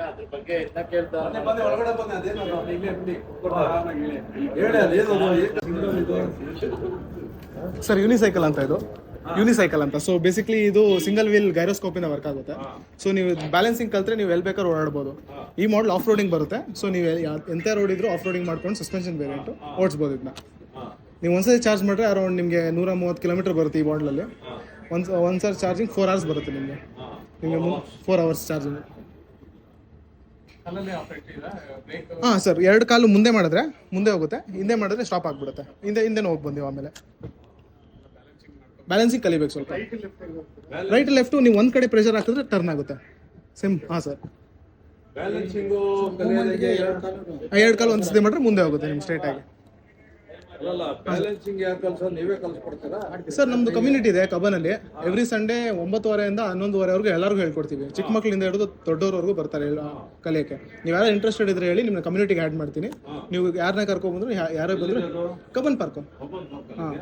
ಅದ್ರ ಬಗ್ಗೆ ಇನ್ನ ಕೇಳ್ತಾ ಒಳಗಡೆ ಬಂದೆ ಅದೇನು ಹೇಳಿ ಅದೇನು ಸರ್ ಯೂನಿಸೈಕಲ್ ಅಂತ ಇದು ಯೂನಿಸೈಕಲ್ ಅಂತ. ಸೊ ಬೇಸಿಕ್ಲಿ ಇದು ಸಿಂಗಲ್ ವೀಲ್ ಗೈರೋಸ್ಕೋಪ್ ಇಂದ ವರ್ಕ್ ಆಗುತ್ತೆ. ಸೊ ನೀವು ಬ್ಯಾಲೆನ್ಸಿಂಗ್ ಕಲ್ತ್ರೆ ನೀವು ಎಲ್ಲಿ ಬೇಕಾದ್ರೂ ಓಡಾಡ್ಬೋದು. ಈ ಮಾಡಲ್ ಆಫ್ ರೋಡಿಂಗ್ ಬರುತ್ತೆ. ಸೊ ನೀವು ಎಂಥ ರೋಡ್ ಇದ್ರೂ ಆಫ್ ರೋಡಿಂಗ್ ಮಾಡ್ಕೊಂಡು ಸಸ್ಪೆನ್ಷನ್ ವೇರಿಯಂಟು ಓಡಿಸ್ಬೋದು. ಇದನ್ನ ನೀವು ಒಂದ್ಸರಿ ಚಾರ್ಜ್ ಮಾಡಿದ್ರೆ ಅರೌಂಡ್ ನಿಮಗೆ 130 ಕಿಲೋಮೀಟರ್ ಬರುತ್ತೆ ಈ ಮಾಡಲಲ್ಲಿ. ಒಂದ್ಸರಿ ಚಾರ್ಜಿಂಗ್ 4 hours ಬರುತ್ತೆ ನಿಮಗೆ 4 hours ಚಾರ್ಜಿಂಗ್. ಹಾಂ ಸರ್, 2 ಕಾಲು ಮುಂದೆ ಮಾಡಿದ್ರೆ ಮುಂದೆ ಹೋಗುತ್ತೆ, ಹಿಂದೆ ಮಾಡಿದ್ರೆ ಸ್ಟಾಪ್ ಆಗಿಬಿಡುತ್ತೆ. ಹಿಂದೆ ಹೋಗಿ ಬಂದೀವಿ. ಆಮೇಲೆ ಬ್ಯಾಲೆನ್ಸಿಂಗ್ ಕಲಿಬೇಕು ಸ್ವಲ್ಪ. ರೈಟ್ ಲೆಫ್ಟು ನೀವು ಒಂದು ಕಡೆ ಪ್ರೆಷರ್ ಹಾಕಿದ್ರೆ ಟರ್ನ್ ಆಗುತ್ತೆ. ಸೇಮ್. ಹಾಂ ಸರ್, ಬ್ಯಾಲೆನ್ಸಿಂಗು 2 ಕಾಲು ಒಂದು ಸತಿ ಮಾಡಿದ್ರೆ ಮುಂದೆ ಹೋಗುತ್ತೆ ನಿಮ್ಗೆ ಸ್ಟ್ರೈಟ್ ಆಗಿ. ಬ್ಯಾಲೆನ್ಸಿಂಗ್ ಯಾರು ಕಲ್ಸೋ ನೀವೇ ಕಲ್ಸ್ಕೊಡ್ತೀರಾ? ಸರ್ ನಮ್ದು ಕಮ್ಯುನಿಟಿ ಇದೆ ಕಬ್ಬನಲ್ಲಿ. ಎವ್ರಿ ಸಂಡೇ 9:30 11:00 ಎಲ್ಲರಿಗೂ ಹೇಳ್ಕೊಡ್ತೀವಿ. ಚಿಕ್ಕ ಮಕ್ಕಳಿಂದ ಹಿಡಿದು ದೊಡ್ಡವರವರೆಗೂ ಬರ್ತಾರೆ ಕಲಿಯೋಕ್ಕೆ. ನೀವು ಯಾರು ಇಂಟ್ರೆಸ್ಟೆಡ್ ಇದ್ರೆ ಹೇಳಿ, ನಿಮ್ಮನ್ನ ಕಮ್ಯುನಿಟಿಗೆ ಆ್ಯಡ್ ಮಾಡ್ತೀನಿ. ನೀವು ಯಾರನ್ನ ಕರ್ಕೊಂಡ್ಬಂದ್ರು ಯಾರೇ ಬಂದ್ರು ಕಬ್ಬನ್ ಪಾರ್ಕು. ಹಾಂ.